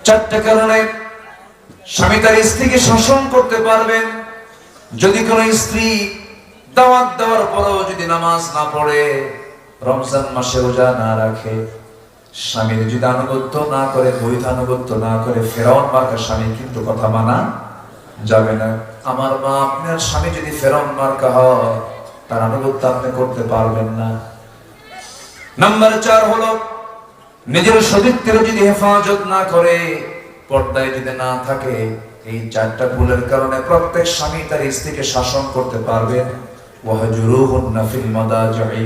চারটা কারণে স্বামী তার স্ত্রীকে শাসন করতে পারবেন। যদি কোন স্ত্রী দাওয়াত দেওয়ার পরেও যদি নামাজ না পড়ে, রমজান মাসে রোজা না রাখে, স্বামীর যদি আনুগত্য না করে, বৈধ আনুগত্য না করে, ফেরাউন মার্কা স্বামী কিন্তু কথা মানা যাবে না। আমার মা, আপনার স্বামী যদি ফেরাউন মার্কা হয়, তার আনুগত্য আপনি করতে পারবেন না। নাম্বার 4 হলো নিজের সতীত্বের যদি হেফাজত না করে, পর্দায় যদি না থাকে, এই 4টা ভুলের কারণে প্রত্যেক স্বামী তার স্ত্রীকে শাসন করতে পারবেন। ওয়াহজুরুহুন্না ফিল মাদাজি'i,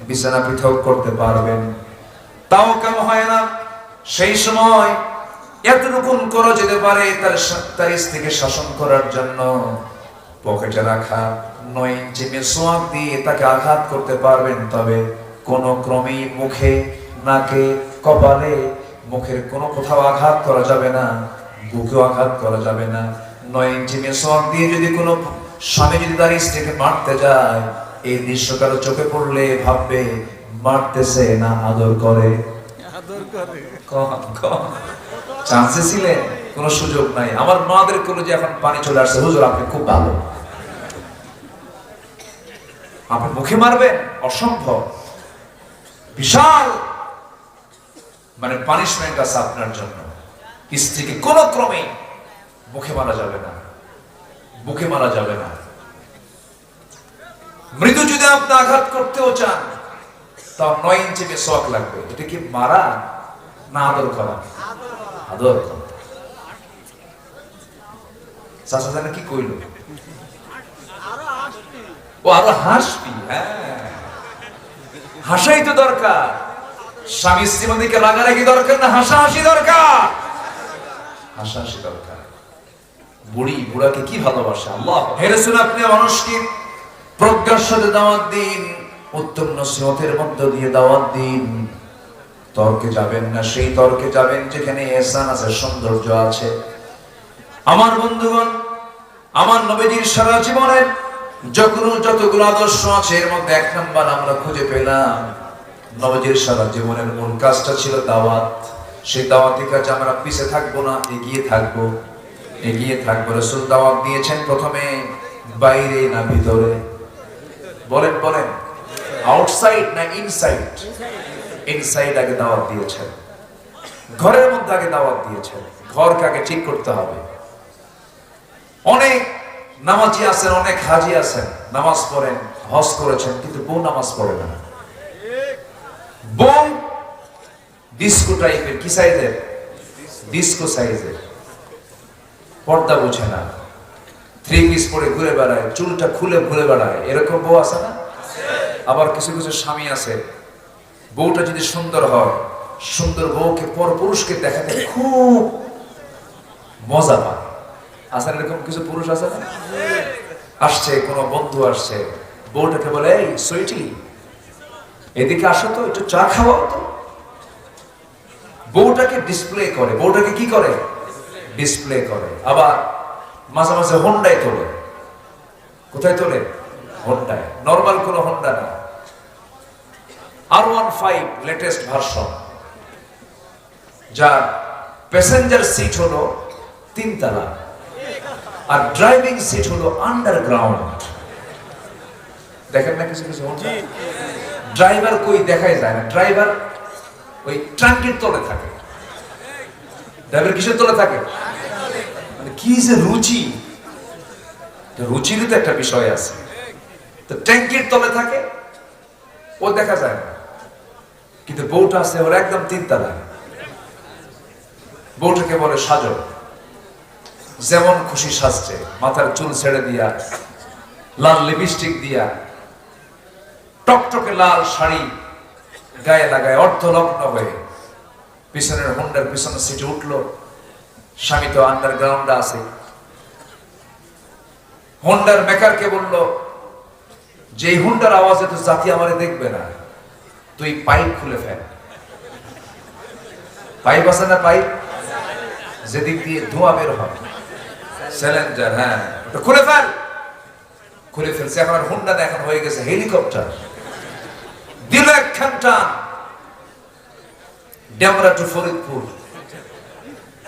বিছানা পৃথক করতে পারবেন। তাও কাম হয় না, সেই সময় এতটুকুন করা যেতে পারে তার স্ত্রীকে শাসন করার জন্য পকেটে রাখা 9 ইঞ্চি মেসওয়াক দিয়ে তাকে আঘাত করতে পারবেন। তবে কোন ক্রমেই মুখে, নাকে, কপালে, মুখের কোনো কোথাও আঘাত করা যাবে না, বুকেও আঘাত করা যাবে না। 9 ইঞ্চি মেসওয়াক দিয়ে যদি কোনো স্বামী যদি তার স্ত্রীকে মারতে যায়, এই দৃশ্যকার চোখে পড়লে ভাববে মারতেছে না আদর করে। চান্সে ছিলেন, কোনো সুযোগ নাই। আমার মাদের কোনো যে এখন পানি চলে আসছে, হুজুর আপনি খুব ভালো, আপনি মুখে মারবেন, অসম্ভব। বিশাল মানে পানিশমেন্ট আছে আপনার জন্য। স্ত্রীকে কোন ক্রমে মুখে মারা যাবে না, বুকে মারা যাবে না। মৃদু যদি আপনি আঘাত করতেও চান, তাও 9 ইঞ্চি মেসওয়াক লাগবে। এটা কি মারা না আদর করা? আদর করা। চাচা জানে কি কইল? ও আরো হাসবি। হ্যাঁ, হাসাই তো দরকার। স্বামী স্ত্রীর মধ্যে রাগারাগি দরকার না, হাসাহাসি দরকার। হাসাহাসি দরকার। বুড়ি বুড়াকে কি ভালোবাসে আল্লাহ। হে রাসূল, আপনি মানুষকে প্রজ্ঞার সাথে দাওয়াত দিন, উত্তম নসিহতের মধ্য দিয়ে দাওয়াত দিন। তর্কে যাবেন না, সেই তর্কে যাবেন যেখানে ইহসান আছে, সৌন্দর্য আছে। আমার বন্ধুগণ, আমার নবীজির সারা জীবনের যতগুলো আদর্শ আছে, এর মধ্যে 1 নাম্বার আমরা খুঁজে পেলাম। নবীজির সারা জীবনের মূল কাজটা ছিল দাওয়াত। সেই দাওয়াতি কাজে আমরা পিছে থাকবো না, এগিয়ে থাকবো, এগিয়ে থাকবো। রাসূল দাওয়াত দিয়েছেন প্রথমে বাইরে না ভিতরে? বলেন বলেন, আউটসাইড না ইনসাইড? ইনসাইড আগে দাওয়াত দিয়েছেন, ঘরের মধ্যে আগে দাওয়াত দিয়েছেন। ঘরকে আগে ঠিক করতে হবে। অনেক নামাজি আছেন, অনেক হাজি আছেন, নামাজ পড়েন, হজ করেছেন, কিন্তু বউ নামাজ পড়ে না। বউ ডিস্কো টাইপের, কি সাইজের? ডিস্কো সাইজের। পর্দা বুঝে না, 3 পিস পরে ঘুরে বেড়ায়, চুলটা খুলে ঘুরে বেড়ায়। এরকম বউ আছে না? আবার কিছু কিছু স্বামী আছে, বউটা যদি সুন্দর হয়, সুন্দর বউকে পরপুরুষকে দেখাতে খুব মজা পায়। আছে এরকম কিছু পুরুষ আছে না? আসছে কোনো বন্ধু, আসছে, বউটাকে বলে, এই সুইটি এদিকে আসো তো, একটু চা খাওয়াও তো। বউটাকে ডিসপ্লে করে। বউটাকে কি করে? ডিসপ্লে করে। আবার মাঝে মাঝে হোন্ডায় তোলে। কোথায় তোলে? হোন্ডায়। নরমাল কোন হোন্ডা না, R15 লেটেস্ট ভার্সন, যার প্যাসেঞ্জার সিট হলো 3 তলা আর ড্রাইভিং সিট হলো আন্ডারগ্রাউন্ড। দেখেন না কিছু কিছু হোন্ডা? ড্রাইভার কই দেখাই যায় না, ড্রাইভার ওই ট্রাঙ্কের তলে থাকে। ড্রাইভার কিসের তলে থাকে? মানে কি যে রুচি, রুচিরও তো একটা বিষয় আছে। তো ট্যাঙ্কির তলে থাকে, ও দেখা যায় না। কিন্তু বউটা আছে ওর একদম 3 তলায়। বউটাকে বলে সাজো, যেমন খুশি সাজছে, মাথার চুল ছেড়ে দিয়া, লাল লিপস্টিক দিয়া, টকটকে লাল শাড়ি গায়ে লাগায়, অর্ধলগ্ন হয়ে পিছনের হোন্ডার পিছনের সিটে উঠলো। স্বামী তো আন্ডারগ্রাউন্ডে আছে। হোন্ডার মেকারকে বলল, যে হোন্ডার আওয়াজে তো জাতি আমারে দেখবে না, তুই পাইপ খুলে ফেল। পাইপ আছে না? পাইপ যেদিক দিয়ে ধোঁয়া বের হয়, সিলিন্ডার, হ্যাঁ, ওটা খুলে ফেল। খুলে ফেলছে। এখন আর হোন্ডা না, এখন হয়ে গেছে হেলিকপ্টার। দিল একখান টান, ডেমরা টু ফরিদপুর,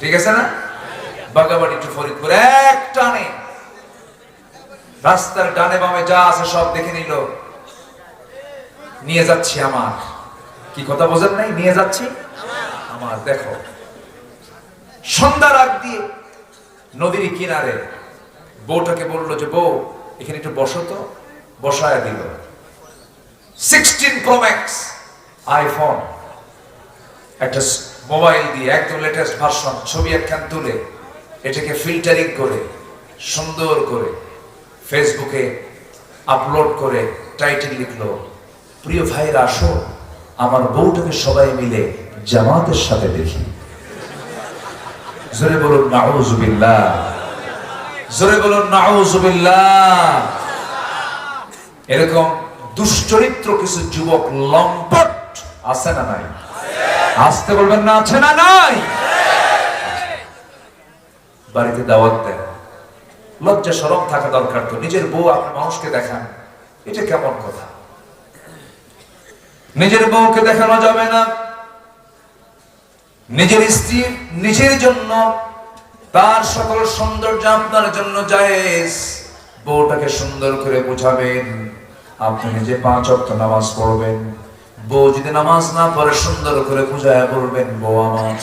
ঠিক আছে না? বাগাবাড়ি টু ফরিদপুর এক টানে রাস্তার ডানে বামে যা আছে সব দেখে নিল, নিয়ে যাচ্ছি আমার। কি কথা বোঝেন নাই? নিয়ে যাচ্ছি আমার। দেখো, সন্ধ্যার আগ দিয়ে নদীর কিনারে বউটাকে বললো যে বউ এখানে একটু বসো তো, বসায় দিল। 16 Pro Max আইফোন, একটা মোবাইল দিয়ে একদম লেটেস্ট ভার্সন, ছবি একখান তুলে এটাকে ফিল্টারিং করে সুন্দর করে ফেসবুকে আপলোড করে টাইটেল লিখলো, প্রিয় ভাইরা আসো আমার বউটাকে সবাই মিলে জামাতের সাথে দেখি। জোরে বলুন নাউজুবিল্লাহ, জোরে বলুন নাউজুবিল্লাহ। এরকম দুশ্চরিত্র কিছু যুবক লম্পট আছে না নাই? আসতে বলবেন না, আছে না নাই? বাড়িতে দাওয়াত দেন, লজ্জা শরম থাকা দরকার। তো নিজের বউ আপনার মানুষকে দেখান, এটা কেমন কথা? নিজের বউকে দেখানো যাবে না। নিজের স্ত্রী নিজের জন্য, তার সকল সৌন্দর্য আপনার জন্য জায়েজ। বউটাকে সুন্দর করে বুঝাবেন, আপনি নিজে 5 ওয়াক্ত নামাজ পড়বেন। বউ যদি নামাজ না পড়ে সুন্দর করে বুঝায় বলবেন, বউ আমার,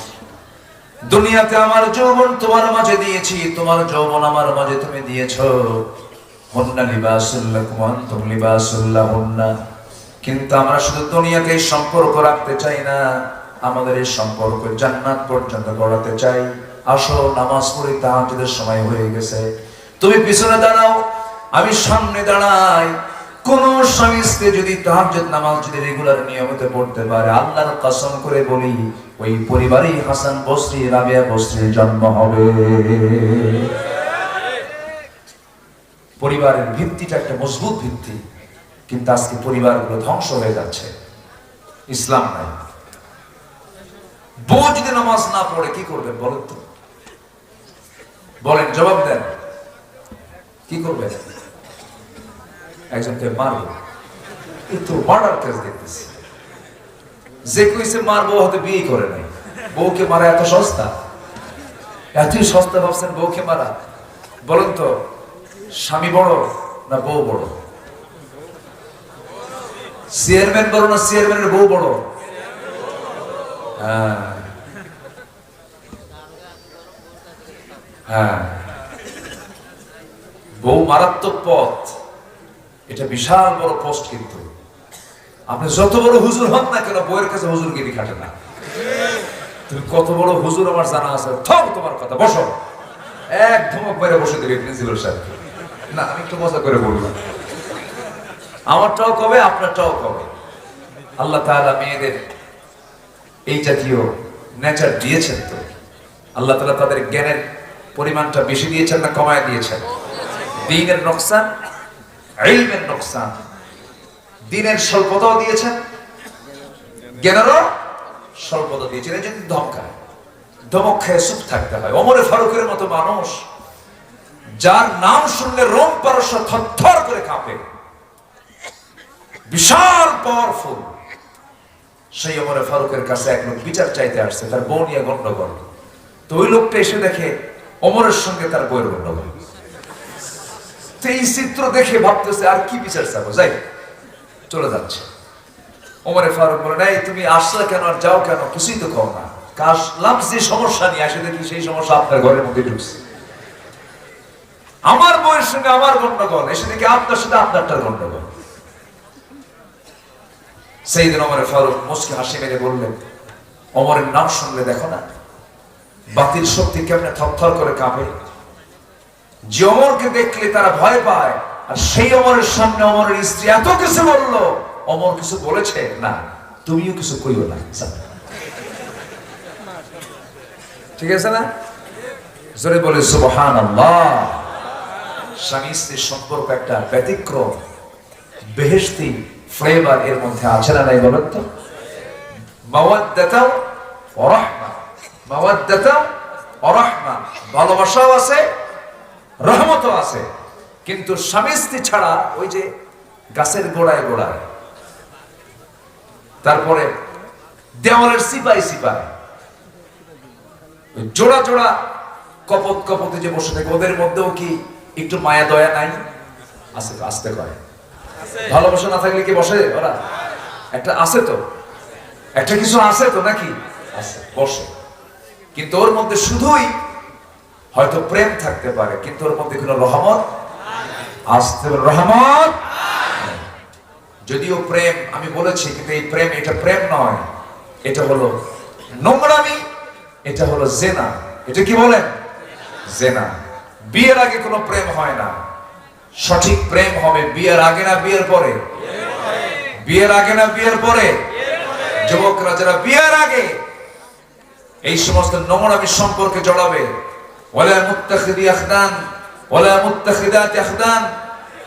দুনিয়াতে আমার যৌবন তোমার মাঝে দিয়েছি, তোমার যৌবন আমার মাঝে তুমি দিয়েছো। হুন্না লিবাসুল লাকুম ওয়া আনতুম লিবাসুল লাহুন্না। কিন্তু আমরা শুধু দুনিয়াতে এই সম্পর্ক রাখতে চাই না, আমাদের এই সম্পর্ক জান্নাত পর্যন্ত গড়াতে চাই। আসো নামাজ পড়ি, তাহাজ্জুদের সময় হয়ে গেছে। তুমি পিছনে দাঁড়াও, আমি সামনে দাঁড়াই। কোন স্বামী স্ত্রী যদি তাহাজ্জুদ নামাজ যদি রেগুলার নিয়মিত পড়তে পারে, আল্লাহর কসম করে বলি ওই পরিবারেই হাসান বসরি, রাবিয়া বসরির জন্ম হবে। পরিবারের ভিত্তিটা একটা মজবুত ভিত্তি, কিন্তু আজকে পরিবারগুলো ধ্বংস হয়ে যাচ্ছে। ইসলাম নাই। বউ যদি নামাজ না পড়ে কি করবেন বলেন তো? বলেন, জবাব দেন, কি করবেন? একজনকে মারবো, কিন্তু মার্ডার কেস দেখতেছি। যে কইছে মারবো হয়তো বিয়ে করে নাই। বউকে মারা এত সস্তা? এতই সস্তা ভাবছেন বউকে মারা? বলেন তো, স্বামী বড় না বউ বড়? চেয়ারম্যান বড় না চেয়ারম্যানের বউ বড়? হ্যাঁ হ্যাঁ, বউ মারাত্মক পথ, এটা বিশাল বড় পোস্ট। কিন্তু আপনি যত বড় হুজুর হন না কেন, বউয়ের কাছে হুজুরগিরি খাটে না। তুমি কত বড় হুজুর আমার জানা আছে, থাম তোমার কথা, বসো। এক ধমক বাইরে বসে দেবে প্রিন্সিপাল সাহেবকে। না, আমি একটু মজা করে বললাম, আমারটাও কবে আপনারটাও কবে। আল্লাহ তাআলা মেয়েদের এই জাতীয় নেচার দিয়েছেন। তো আল্লাহ তাআলা তাদের জ্ঞানের পরিমাণটা বেশি দিয়েছেন না কমায় দিয়েছেন? দ্বীনের নোকসান, ইলমের নোকসান। দ্বীনের স্বল্পতাও দিয়েছেন, জ্ঞানেরও স্বল্পতা দিয়েছেন। এই জন্য ধমকায়, ধমক খেয়ে চুপ থাকতে হয়। ওমরে ফারুকের মতো মানুষ, যার নাম শুনলে রোম পারস্য থরথর করে কাঁপে, বিশাল পাওয়ারফুল, সেই ওমরে ফারুকের কাছে এক লোক বিচার চাইতে আসছে, তার বউ নিয়ে গন্ডগোল। তো ওই লোকটা এসে দেখে ওমরের সঙ্গে তার বউয়ের গন্ডগোল। তো এই চিত্র দেখে ভাবতেছে আর কি বিচার চাবো, যাই চলে যাচ্ছে। ওমরে ফারুক বলে, নাই তুমি আসলে কেন আর যাও কেন, কিছুই তো কও না। কাশলাম যে সমস্যা নিয়ে আসে, দেখি সেই সমস্যা আপনার ঘরের মধ্যে ঢুকছে। আমার বউয়ের সঙ্গে আমার গন্ডগোল, এসে দেখি আপনার সাথে আপনারটার গন্ডগোল। সেই দিন ওমরে ফারুক মুচকি হাসি মেরে বললেন, ওমরের নাম শুনলে দেখো না বাতিল শক্তি কেমনে থরথর করে কাঁপে। যে ওমরকে দেখলে তারা ভয় পায়, আর সেই ওমরের সামনে ওমরের স্ত্রী এত কিছু বললো, ওমর কিছু বলেছে না, তুমিও কিছু কইও না। ঠিক আছে না? জোরে বলে সুবহানাল্লাহ। স্বামী স্ত্রীর সম্পর্ক একটা ব্যতিক্রম, বেহেশতি ফ্লেভার এর মধ্যে আছে না নাই বলেন তো? মাওয়াদ্দাতাও ওয়া রাহমা, মাওয়াদ্দাতাও ওয়া রাহমা, ভালোবাসাও আছে, রহমতও আছে। কিন্তু স্বামী স্ত্রী ছাড়া ওই যে গাছের গোড়ায় গোড়ায়, তারপরে দেওয়ালের সিপাই সিপাই, জোড়া জোড়া কপত কপতে যে বসে থাকে, ওদের মধ্যেও কি একটু মায়া দয়া নাই? আছে তো, আসতে কয়। ভালোবাসা না থাকলে কি বসে ওরা? একটা আছে তো, একটা কিছু আছে তো, নাকি? আছে, বসে। কিন্তু ওর মধ্যে শুধুই হয়তো প্রেম থাকতে পারে, কিন্তু ওর মধ্যে কোনো রহমত আসতে, রহমত। যদিও প্রেম আমি বলেছি, কিন্তু এই প্রেম, এটা প্রেম নয়, এটা হলো নোংরামি, এটা হলো জেনা। এটা কি বলেন? জেনা। বিয়ের আগে কোনো প্রেম হয় না। সঠিক প্রেম হবে বিয়ের আগে না বিয়ের পরে? বিয়ের আগে না বিয়ের পরে? যুবকরা যারা বিয়ের আগে এই সমস্ত নোংরামি সম্পর্কে জড়াবে, ওয়ালা মুত্তাখিদি আখদান ওয়ালা মুত্তাখিদাতি আখদান,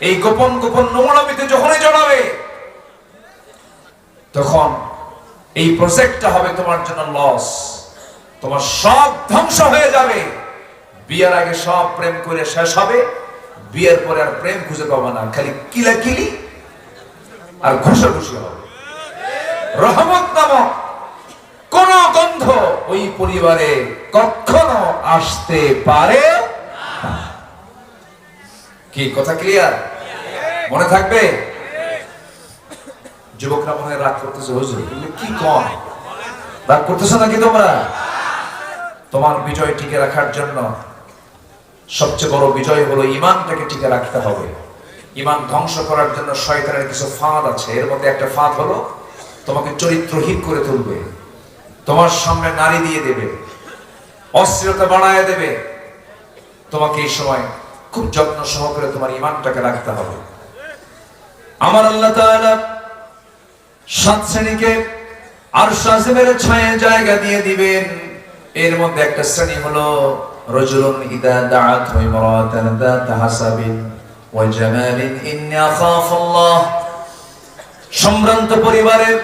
এই গোপন গোপন নোংরামিতে যখনই জড়াবে, তখন এই প্রজেক্টটা হবে তোমার জন্য লস। তোমার সব ধ্বংস হয়ে যাবে। বিয়ের আগে সব প্রেম করে শেষ হবে, বিয়ের পরে আর প্রেম খুঁজে পাবে না, খালি কিলাকিলি আর ঘুষাঘুষি হবে। রহমত নামক কোন গন্ধ ওই পরিবারে কখনো আসতে পারে না। কি কথা ক্লিয়ার? মনে থাকবে? যুবকরা মনে হয় রাগ করতেছে, হুজুর কি কম রাগ করতেছে নাকি তোমরা? তোমার বিজয় টিকে রাখার জন্য সবচেয়ে বড় বিজয় হলো ঈমানটাকে টিকে রাখতে হবে। ঈমান ধ্বংস করার জন্য শয়তানের কিছু ফাঁদ আছে। এর মধ্যে একটা ফাঁদ হলো তোমাকে চরিত্রহীন করে তুলবে, তোমার সামনে নারী দিয়ে দেবে, অশ্লীলতা বাড়ায় দেবে। তোমাকে এই সময় খুব যত্ন সহকারে তোমার ঈমানটাকে রাখতে হবে। আমার আল্লাহ তাআলা 7 শ্রেণীকে আরশ আজিমের ছায়ায় জায়গা দিয়ে দিবেন। এর মধ্যে একটা শ্রেণী হলো রাজুলুন ইদা দাআত ইমরাতান যাত হাসাবিন ওয়া জামালিন ইন্নী আখাফুল্লাহ। সম্ভ্রান্ত পরিবারের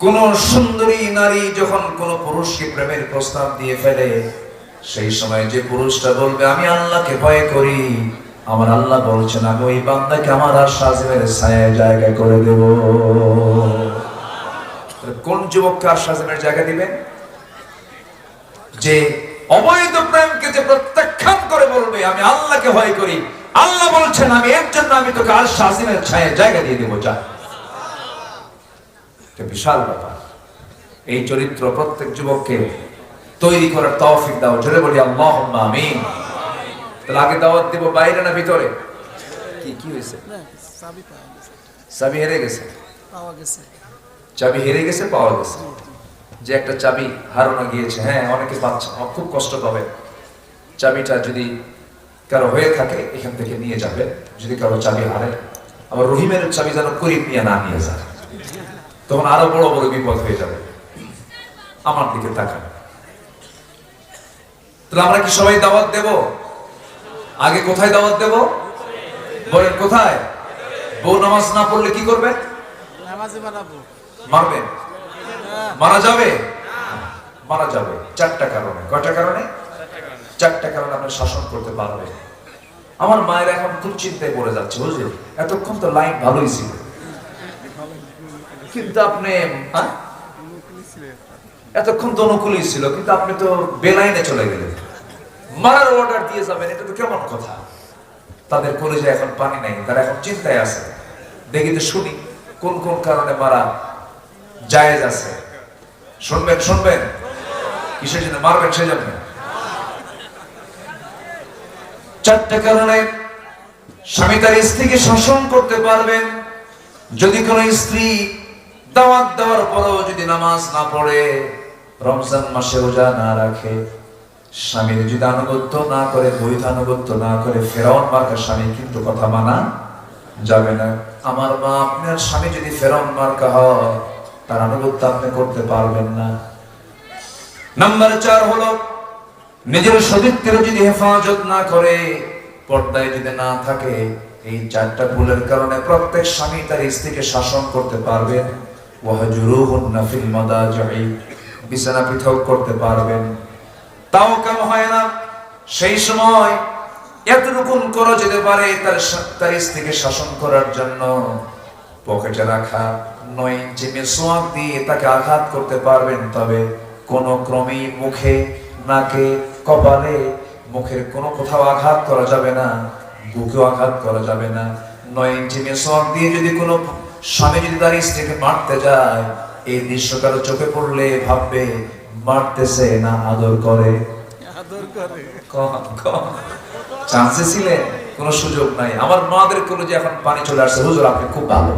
কোন সুন্দরী নারী যখন কোন পুরুষকে প্রেমের প্রস্তাব দিয়ে ফেলে, সেই সময় যে পুরুষটা বলবে আমি আল্লাহকে ভয় করি, আমার আল্লাহ বলছেন আমি ওই বান্দাকে আমার আরশ আজিমের ছায়ায় জায়গা করে দেব। কোন যুবককে আরশ আজিমের জায়গা দিবেন? যে অবৈধ প্রেমকে যে প্রত্যাখ্যান করে বলবে আমি আল্লাহকে ভয় করি, আল্লাহ বলছেন আমি এর জন্য আমি তোকে আরশ আজিমের ছায়ায় জায়গা দিয়ে দেব। যা, এটা বিশাল ব্যাপার। এই চরিত্র প্রত্যেক যুবককে তৈরি করার তৌফিক দাও। জোরে বলি আল্লাহুম্মা আমিন। তাহলে আগে দাওয়াত দিব বাইরে না ভিতরে? কি কি হয়েছে? চাবি হেরে গেছে, পাওয়া গেছে। চাবি হেরে গেছে, পাওয়া গেছে। যে একটা চাবি হারানো গিয়েছে, হ্যাঁ অনেকে পাচ্ছে, খুব কষ্ট পাবে। চাবিটা যদি কারো হয়ে থাকে এখান থেকে নিয়ে যাবে। যদি কারো চাবি হারে, আবার রহিমের চাবি যেন করিম নিয়ে না নিয়ে যায়, তখন আরো বড় বড় বিপদ হয়ে যাবে। আমার দিকে তাকান। তাহলে আমরা কি সবাই দাওয়াত দেব? আগে কোথায় দাওয়াত দেব বলেন? কোথায়? বউ নামাজ না পড়লে কি করবেন? মারবেন? মারা যাবে? মারা যাবে 4টা কারণে। কয়টা কারণে? 4টা কারণে আপনি শাসন করতে পারবেন। আমার মায়ের এখন খুব চিন্তায় পড়ে যাচ্ছে, বুঝলি এতক্ষণ তো লাইন ভালোই ছিল, কিন্তু আপনি এতক্ষণ তো অনুকূলই ছিল, কিন্তু আপনি তো বেলাইনে চলে গেলেন, মারার অর্ডার দিয়ে যাবেন। এটা তো কেমন কথা? তাদের কলেজে এখন পানি নাই, তারা এখন চিন্তায় আছে। দেখি তো শুনি কোন কোন কারণে মারা জায়েজ আছে। শুনবেন? শুনবেন? কিসের জন্য মারবেন সেজন্য? 4টা কারণে স্বামী তার স্ত্রীকে শাসন করতে পারবেন। যদি কোন স্ত্রী দাওয়াত দেওয়ার পরেও যদি নামাজ না পড়ে, রমজান মাসে রোজা না রাখে, স্বামীর যদি আনুগত্য না করে, বৈধ আনুগত্য না করে, ফেরাউন মার্কা স্বামী কিন্তু কথা মানা যাবে না। আমার মা, আপনার স্বামী যদি ফেরাউন মার্কা হয়, তার আনুগত্য আপনি করতে পারবেন না। নাম্বার 4 হলো নিজের সতীত্বের যদি হেফাজত না করে, পর্দায় যদি না থাকে, এই 4টা ভুলের কারণে প্রত্যেক স্বামী তার স্ত্রীকে শাসন করতে পারবেন। ওয়াহজুরুহুন্না ফিল মাদাজি'i, বিছানা পৃথক করতে পারবেন। তাও কেন হয় না? সেই সময় এতটুকুন করা যেতে পারে তার স্ত্রীকে শাসন করার জন্য পকেটে রাখা 9 ইঞ্চি মেসওয়াক দিয়ে তাকে আঘাত করতে পারবেন, তবে কোন ক্রমেই মুখে নাকে, কপালে, মুখের কোনো কোথাও আঘাত করা যাবে না, বুকেও আঘাত করা যাবে না। 9 ইঞ্চি মেসওয়াক দিয়ে যদি কোনো স্বামী যদি তার স্ত্রীকে মারতে যায়, এই দৃশ্য কারো চোখে পড়লে ভাববে মারতেছে না আদর করে। চান্সে ছিলেন, কোনো সুযোগ নাই। আমার মাদের কোনো যে এখন পানি চলে আসছে, হুজুর আপনি খুব ভালো,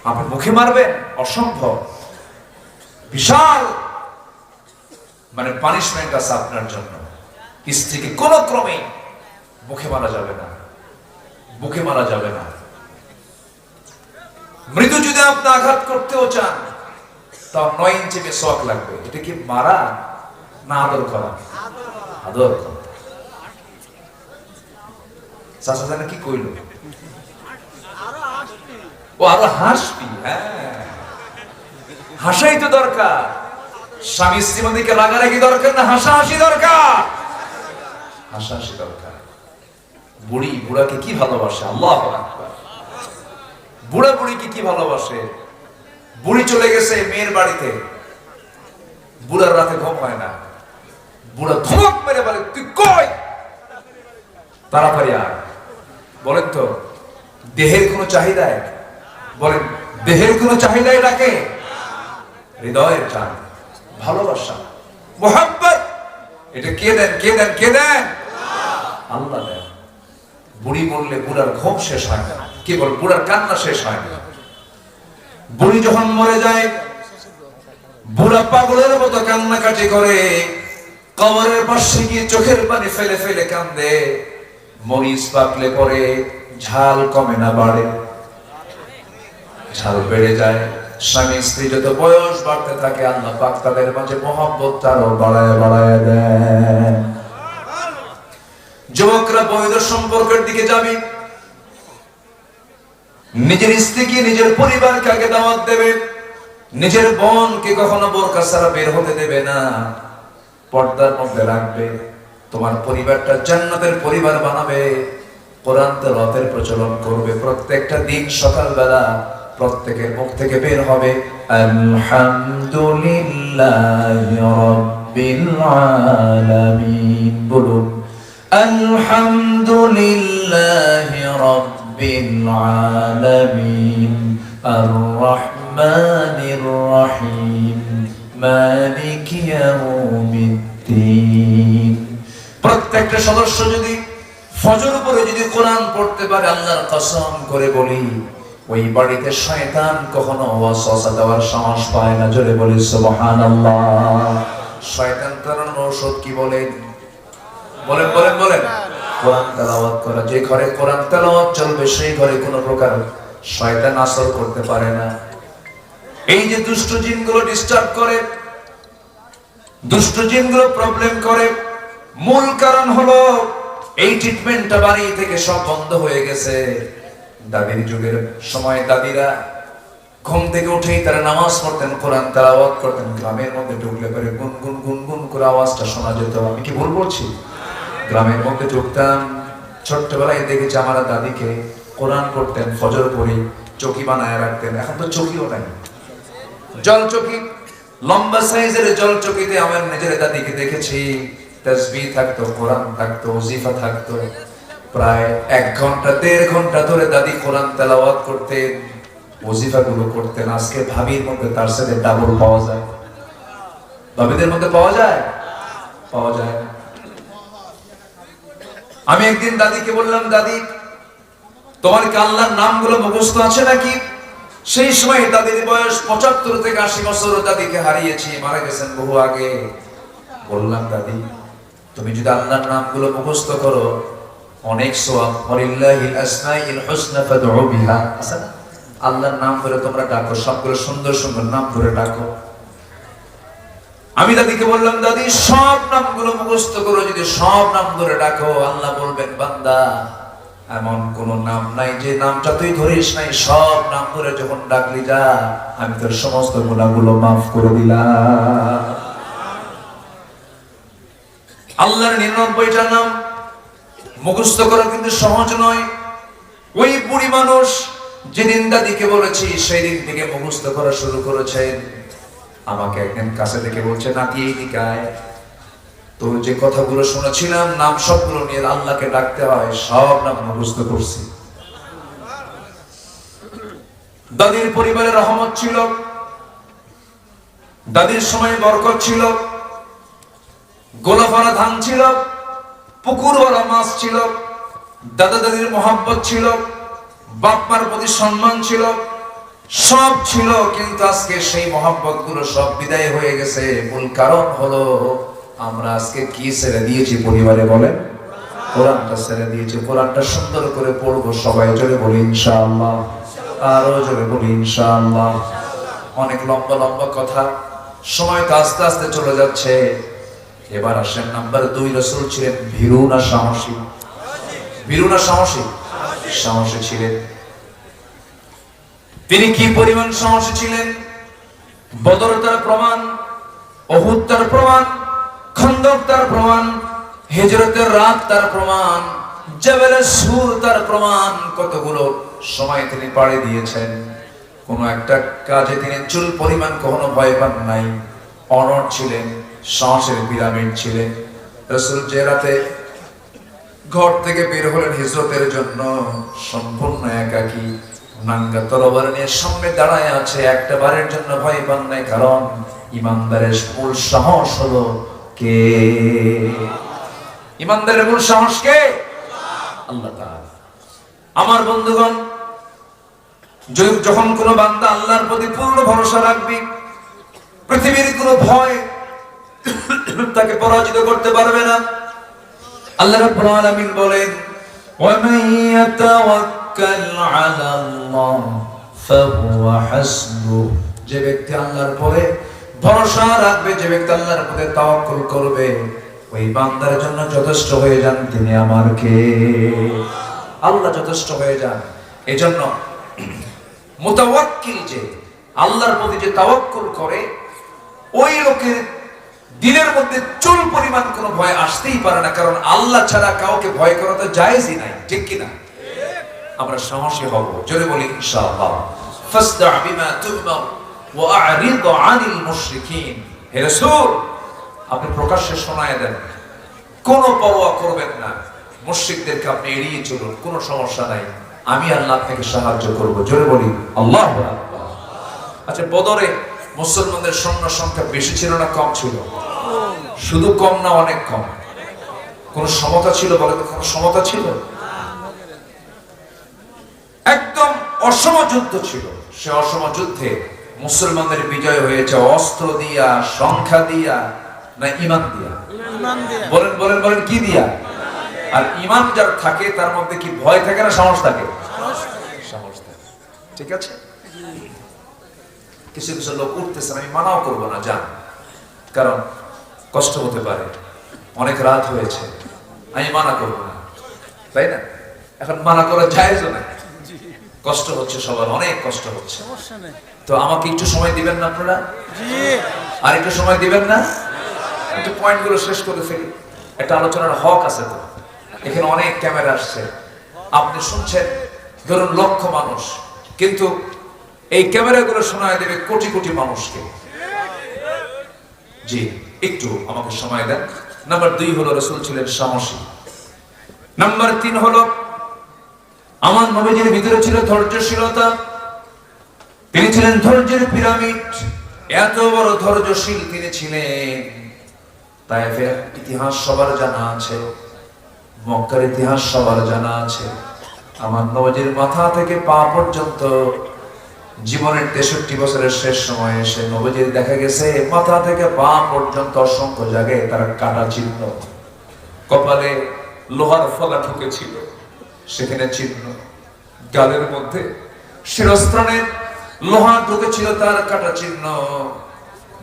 আপনি মুখে মারবেন, অসম্ভব। বিশাল মানে পানিশমেন্ট আছে আপনার জন্য। স্ত্রীকে কোনো ক্রমে মুখে মারা যাবে না, বুকে মারা যাবে না। মৃদু যদি আপনি আঘাত করতেও চান, তাও 9 ইঞ্চি মেসওয়াক লাগবে। এটা কি মারা না আদর করা? আদর করা। চাচা জানে কি কইল? ও আরো হাসবি। হ্যাঁ, হাসাই তো দরকার। স্বামী স্ত্রী মধ্যে রাগারাগি দরকার না, হাসাহাসি দরকার। হাসাহাসি দরকার। বুড়ি বুড়াকে কি ভালোবাসে, আল্লাহু আকবার। বুড়া বুড়িকে কি ভালোবাসে। বুড়ি চলে গেছে মেয়ের বাড়িতে, বুড়ার রাতে ঘুম হয় না। বুড়া ধমক মেরে বলে, তুই কই, তাড়াতাড়ি আয়। বলেন তো দেহের কোনো চাহিদায়, বলেন দেহের কোনো চাহিদায় ডাকে? হৃদয়ের টান, ভালোবাসা, মোহাব্বত। এটা কে দেন? কে দেন? কে দেন? আল্লাহ দেন। বুড়ি বললে বুড়ার ঘুম শেষ হয় না, কি বল, বুড়ার কান্না শেষ হয় না। বুড়ি যখন মরে যায়, বুড়া পাগলের মতো কান্নাকাটি করে, কবরের পাশে গিয়ে চোখের পানি ফেলে ফেলে কান্দে। মরিচ পাকলে পরে ঝাল কমে না, বাড়ে, ঝাল বেড়ে যায়। স্বামী স্ত্রী যত বয়স বাড়তে থাকে, আল্লাহ পাক তাদের মাঝে মহব্বত আরো বাড়ায় বাড়ায় দেন। যুবকরা বৈধ সম্পর্কের দিকে যাবে, নিজের স্ত্রীকে, নিজের পরিবারকে আগে দাওয়াত দেবে। নিজের বোনকে কখনো বোরকা ছাড়া বের হতে দেবে না, পর্দার মধ্যে রাখবে। তোমার পরিবারটা জান্নাতের পরিবার বানাবে। কোরআন তেলাওয়াতের প্রচলন করবে। প্রত্যেকটা দিন সকালবেলা প্রত্যেকের মুখ থেকে বের হবে আলহামদুলিল্লাহি রাব্বিল আলামিন। বলুন আলহামদুলিল্লাহি রাব্বিল আলামিন আর রহমানির রহিম মালিকি ইয়াউমিদ্দিন। প্রত্যেকটা সদস্য যদি ফজর পরে যদি কোরআন পড়তে পারে, আল্লাহর কসম করে বলি, ওই বাড়িতে শয়তান কখনো ওয়াসওয়াসা দেওয়ার সাহস পায় না। জোরে বলি সুবহানাল্লাহ। শয়তান তাড়ানোর ঔষধ কি বলেন? বলেন বলেন বলেন। কোরআন তেলাওয়াত করা। যে ঘরে কোরআন তেলাওয়াত চলবে, সেই ঘরে কোনো প্রকার শয়তান আসর করতে পারে না। এই যে দুষ্ট জিনগুলো ডিস্টার্ব করে, দুষ্ট জিনগুলো প্রবলেম করে, মূল কারণ হলো এই ট্রিটমেন্টটা বাড়ি থেকে সব বন্ধ হয়ে গেছে। দাদির যুগের সময় দাদিরা ঘুম থেকে উঠেই তারা নামাজ পড়তেন, কোরআন তেলাওয়াত করতেন। গ্রামের মধ্যে ঢুকলে পরে গুনগুন গুনগুন করে আওয়াজটা শোনা যেত। আমি কি ভুল বলছি? গ্রামের মধ্যে ঢুকতাম, ছোট্টবেলায় দেখেছি আমার দাদিকে কোরআন পড়তেন, ফজর পড়ে চকি বানায় রাখতেন। এখন তো চকিও নাই, জল চকি, লম্বা সাইজের জল চকিতে আমার নিজের দাদিকে দেখেছি। তাসবিহ থাকতো, কোরআন থাকতো, ওজিফা থাকতো। প্রায় 1 ঘন্টা 1.5 ঘন্টা ধরে দাদি কোরআন তেলাওয়াত করতেন, ওজিফা গুলো করতেন। আজকে ভাবির মধ্যে তার সাথে ডাবল পাওয়া যায়। ভাবিদের মধ্যে পাওয়া যায়? পাওয়া যায় না। আমি একদিন দাদিকে বললাম, দাদি তোমার কি আল্লাহর নামগুলো মুখস্থ আছে নাকি? সেই সময় দাদির বয়স 75 থেকে 80 বছর। দাদিকে হারিয়েছি, মারা গেছেন বহু আগে। বললাম, দাদি তুমি যদি আল্লাহর নামগুলো মুখস্থ করো, অনেক সওয়াব। ওয়ালিল্লাহিল আসমাউল হুসনা ফাদউ বিহা। আচ্ছা, আল্লাহর নাম ধরে তোমরা ডাকো, সবগুলো সুন্দর সুন্দর নাম ধরে ডাকো। আমি দাদিকে বললাম, দাদি সব নামগুলো মুখস্থ করো, যদি সব নাম ধরে ডাকো, আল্লাহ বলবেন, বান্দা এমন কোন নাম নাই যে নামটা তুই ধরিস নাই। সব নাম ধরে যখন ডাকলি, যা আমি তোর সমস্ত গুনাহগুলো মাফ করে দিলাম। আল্লাহর 99টা নাম মুখস্থ করা কিন্তু সহজ নয়। ওই বুড়ি মানুষ যেদিন দাদিকে বলেছি, সেই দিন থেকে মুখস্থ করা শুরু করেছেন। আমাকে একদিন কাছে থেকে বলছে, নাতি এইদিকে আয়, তো যে কথাগুলো শুনেছিলাম নাম সবগুলো নিয়ে আল্লাহকে ডাকতে হয়, সব নাম মুখস্থ করছি। দাদির পরিবারে রহমত ছিল, দাদির সময় বরকত ছিল, গোলাফারা ধান ছিল, পুকুরওয়ালা মাছ ছিল, দাদা দাদির মোহাব্বত ছিল, বাপ মার প্রতি সম্মান ছিল, সব ছিল। কিন্তু আজকে সেই মোহাব্বত গুলো সব বিদায় হয়ে গেছে। মূল কারণ হলো আমরা আজকে কি ছেড়ে দিয়েছি পরিবারে বলেন? কোরআনটা ছেড়ে দিয়েছি। কোরআনটা সুন্দর করে পড়বো, সবাই জোরে বলি ইনশাআল্লাহ, আরো জোরে বলি ইনশাআল্লাহ। অনেক লম্বা লম্বা কথা, সময় তো আস্তে আস্তে চলে যাচ্ছে। এবার আসেন নাম্বার 2, রাসূল ছিলেন ভীরু না সাহসী? ভীরু না সাহসী? সাহসী ছিলেন। তিনি কি পরিমাণ সাহসী ছিলেন? বদর তার প্রমাণ, উহুদ তার প্রমাণ, খন্দক তার প্রমাণ, হিজরতের রাত তার প্রমাণ, জাবালের সুর তার প্রমাণ। কতগুলো সময় তিনি পাড়ি দিয়েছেন, কোন একটা কাজে তিনি চুল পরিমাণ কখনো ভয় পান নাই। অনড় ছিলেন, সাহসের পিরামিড ছিলেন। রাসূল যে রাতে ঘর থেকে বের হলেন হিজরতের জন্য, সম্পূর্ণ একাকী, নাঙ্গা তরবারি নিয়ে সামনে দাঁড়ায় আছে, একটা বারের জন্য ভয় পান নাই। কারণ ইমানদারের মূল সাহস হলো কে? ইমানদারের মূল সাহস কে? আল্লাহ তাআলা। আমার বন্ধুগণ, যখন কোন বান্দা আল্লাহর প্রতি পূর্ণ ভরসা রাখবে, পৃথিবীর কোনো ভয় তাকে পরাজিত করতে পারবে না। আল্লাহ রাব্বুল আলামিন বলেন, ওয়া মান ইয়াতাওয়াক্কাল আলাল্লাহ ফাহুয়া হাসবুহ। যে ব্যক্তি আল্লাহর উপরে ভরসা রাখবে, যে ব্যক্তি আল্লাহর উপরে তাওয়াক্কুল করবে, ওই বান্দার জন্য যথেষ্ট হয়ে যান তিনি আমার কে? আল্লাহ যথেষ্ট হয়ে যান। এজন্য মুতাওয়াক্কিল, যে আল্লাহর প্রতি যে তাওয়াক্কুল করে, ওই লোকের দিলের মধ্যে চুল পরিমাণ কোনো ভয় আসতেই পারে না। কারণ আল্লাহ ছাড়া কাউকে ভয় করা তো জায়েজই নাই, ঠিক কিনা? আমরা সাহসী হব, জোরে বলি ইনশাআল্লাহ। ফাসদা বিমা তুমার ওয়া আ'রিদ আনিল মুশরিকিন। হে রাসূল, আপনি প্রকাশ্যে শোনায় দেন, কোনো পরোয়া করবেন না, মুশরিকদেরকে আপনি এড়িয়ে চলুন, কোনো সমস্যা নাই, আমি আল্লাহ আপনাকে সাহায্য করব। জোরে বলি আল্লাহু আকবার। আচ্ছা, বদরে মুসলমানদের সৈন্য সংখ্যা বেশি ছিল না কম ছিল? শুধু কম না, অনেক কম। কোন সমতা ছিল? বলে তো কোন সমতা ছিল? একদম অসম যুদ্ধ ছিল। সে অসম যুদ্ধে মুসলমানদের বিজয় হয়েছে অস্ত্র দিয়া, সংখ্যা দিয়া, না ঈমান দিয়া? বলেন বলেন বলেন, কি দিয়া? আর ঈমান যার থাকে তার মধ্যে কি ভয় থাকে না সাহস থাকে? সাহস থাকে। ঠিক আছে? কিছু কিছু লোক উঠতেছে, আমি মানাও করবো না, যান, কারণ কষ্ট হতে পারে, অনেক রাত হয়েছে, আমি মানা করবো না, তাই না? এখন মানা করা জায়েজও না, কষ্ট হচ্ছে, সবার অনেক কষ্ট হচ্ছে। তো আমাকে একটু সময় দিবেন না আপনারা? আর একটু সময় দিবেন না? একটু পয়েন্ট গুলো শেষ করে ফেলি। একটা আলোচনার হক আছে তো, এখানে অনেক ক্যামেরা আসছে, আপনি শুনছেন ধরুন লক্ষ মানুষ, কিন্তু এই ক্যামেরাগুলো শোনায় দেবে কোটি কোটি মানুষকে। জি, একটু আমাকে সময় দেন। নাম্বার 2 হলো রাসূল ছিলেন সাহসী। নাম্বার 3 হলো আমার নবীজির ভিতরে ছিল ধৈর্যশীলতা। তিনি ছিলেন ধৈর্যের পিরামিড। এত বড় ধৈর্যশীল তিনি ছিলেন, তায়েফের ইতিহাস সবার জানা আছে, মক্কার ইতিহাস সবার জানা আছে। আমার নবীজির মাথা থেকে পা পর্যন্ত জীবনের 63 বছরের শেষ সময়ে এসে নবীজির দেখা গেছে মাথা থেকে পা পর্যন্ত অসংখ্য জায়গায় তার কাটা চিহ্ন, কপালে লোহার ফলা ঢুকেছিল, সেখানে চিহ্ন, গালের মধ্যে শিরস্ত্রাণে লোহা ঢুকেছিল, তার কাটা চিহ্ন।